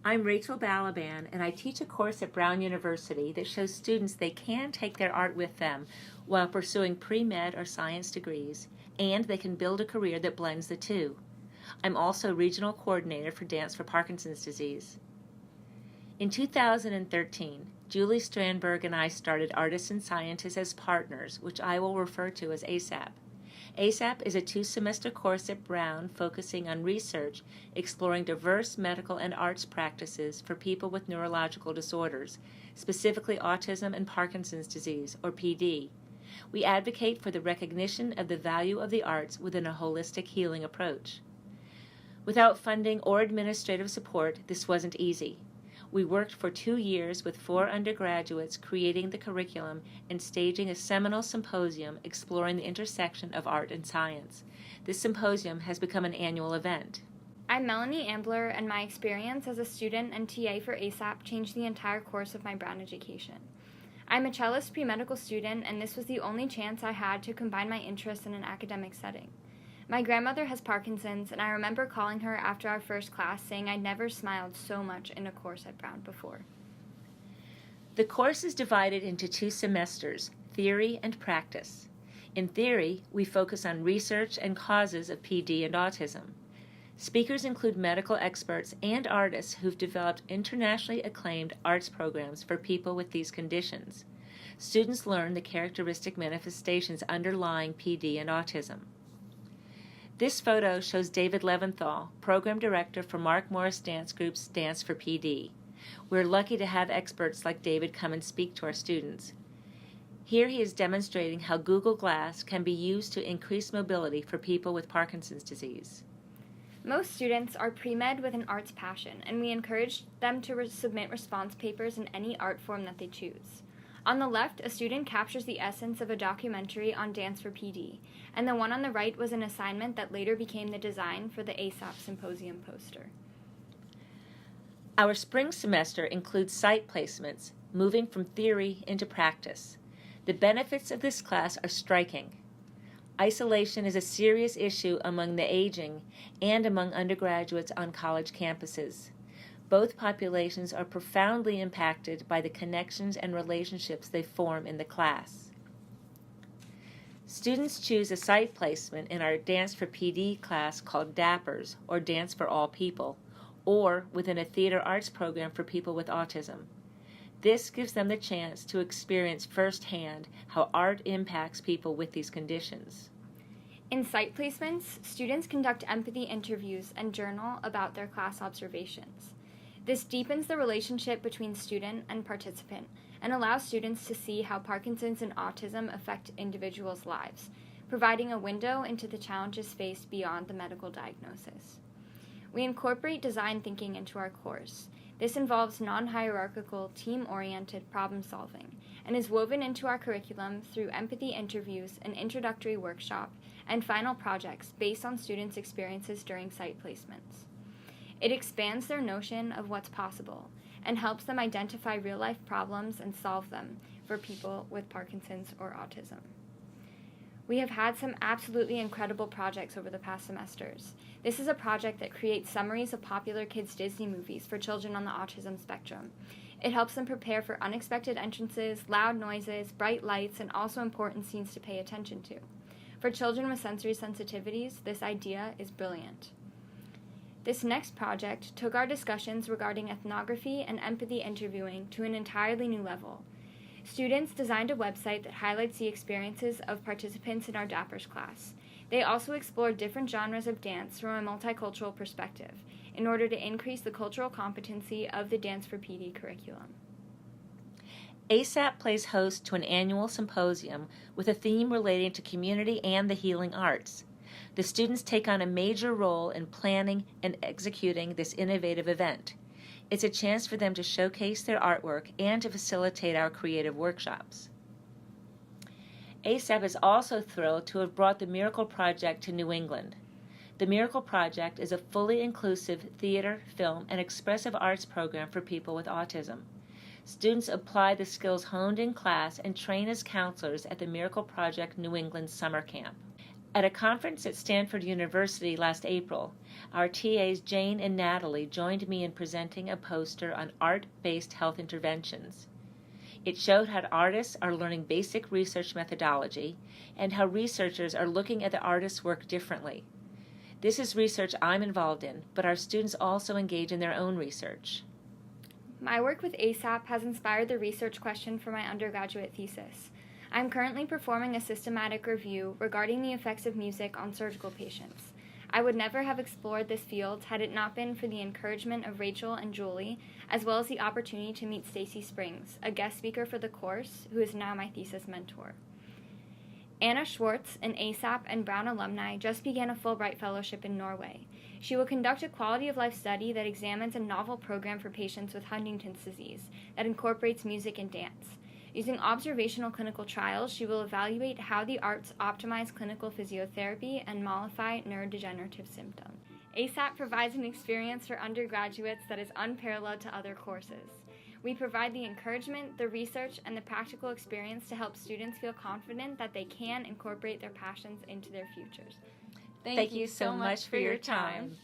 I'm Rachel Balaban, and I teach a course at Brown University that shows students they can take their art with them while pursuing pre-med or science degrees, and they can build a career that blends the two. I'm also regional coordinator for Dance for Parkinson's Disease. In 2013, Julie Strandberg and I started Artists and Scientists as Partners, which I will refer to as ASAP. ASAP is a 2-semester course at Brown focusing on research exploring diverse medical and arts practices for people with neurological disorders, specifically autism and Parkinson's disease, or PD. We advocate for the recognition of the value of the arts within a holistic healing approach. Without funding or administrative support, this wasn't easy. We worked for 2 years with 4 undergraduates creating the curriculum and staging a seminal symposium exploring the intersection of art and science. This symposium has become an annual event. I'm Melanie Ambler, and my experience as a student and TA for ASAP changed the entire course of my Brown education. I'm a cellist pre-medical student, and this was the only chance I had to combine my interests in an academic setting. My grandmother has Parkinson's, and I remember calling her after our first class saying I'd never smiled so much in a course at Brown before. The course is divided into 2 semesters, theory and practice. In theory, we focus on research and causes of PD and autism. Speakers include medical experts and artists who've developed internationally acclaimed arts programs for people with these conditions. Students learn the characteristic manifestations underlying PD and autism. This photo shows David Leventhal, Program Director for Mark Morris Dance Group's Dance for PD. We're lucky to have experts like David come and speak to our students. Here he is demonstrating how Google Glass can be used to increase mobility for people with Parkinson's disease. Most students are pre-med with an arts passion, and we encourage them to submit response papers in any art form that they choose. On the left, a student captures the essence of a documentary on Dance for PD, and the one on the right was an assignment that later became the design for the ASAP Symposium poster. Our spring semester includes site placements, moving from theory into practice. The benefits of this class are striking. Isolation is a serious issue among the aging and among undergraduates on college campuses. Both populations are profoundly impacted by the connections and relationships they form in the class. Students choose a site placement in our Dance for PD class called DAPPERS, or Dance for All People, or within a theater arts program for people with autism. This gives them the chance to experience firsthand how art impacts people with these conditions. In site placements, students conduct empathy interviews and journal about their class observations. This deepens the relationship between student and participant and allows students to see how Parkinson's and autism affect individuals' lives, providing a window into the challenges faced beyond the medical diagnosis. We incorporate design thinking into our course. This involves non-hierarchical, team-oriented problem solving and is woven into our curriculum through empathy interviews, an introductory workshop, and final projects based on students' experiences during site placements. It expands their notion of what's possible and helps them identify real-life problems and solve them for people with Parkinson's or autism. We have had some absolutely incredible projects over the past semesters. This is a project that creates summaries of popular kids' Disney movies for children on the autism spectrum. It helps them prepare for unexpected entrances, loud noises, bright lights, and also important scenes to pay attention to. For children with sensory sensitivities, this idea is brilliant. This next project took our discussions regarding ethnography and empathy interviewing to an entirely new level. Students designed a website that highlights the experiences of participants in our DAPPERS class. They also explored different genres of dance from a multicultural perspective in order to increase the cultural competency of the Dance for PD curriculum. ASAP plays host to an annual symposium with a theme relating to community and the healing arts. The students take on a major role in planning and executing this innovative event. It's a chance for them to showcase their artwork and to facilitate our creative workshops. ASAP is also thrilled to have brought the Miracle Project to New England. The Miracle Project is a fully inclusive theater, film, and expressive arts program for people with autism. Students apply the skills honed in class and train as counselors at the Miracle Project New England Summer Camp. At a conference at Stanford University last April, our TAs Jane and Natalie joined me in presenting a poster on art-based health interventions. It showed how artists are learning basic research methodology and how researchers are looking at the artist's work differently. This is research I'm involved in, but our students also engage in their own research. My work with ASAP has inspired the research question for my undergraduate thesis. I'm currently performing a systematic review regarding the effects of music on surgical patients. I would never have explored this field had it not been for the encouragement of Rachel and Julie, as well as the opportunity to meet Stacy Springs, a guest speaker for the course, who is now my thesis mentor. Anna Schwartz, an ASAP and Brown alumni, just began a Fulbright Fellowship in Norway. She will conduct a quality of life study that examines a novel program for patients with Huntington's disease that incorporates music and dance. Using observational clinical trials, she will evaluate how the arts optimize clinical physiotherapy and mollify neurodegenerative symptoms. ASAP provides an experience for undergraduates that is unparalleled to other courses. We provide the encouragement, the research, and the practical experience to help students feel confident that they can incorporate their passions into their futures. Thank you so much for your time.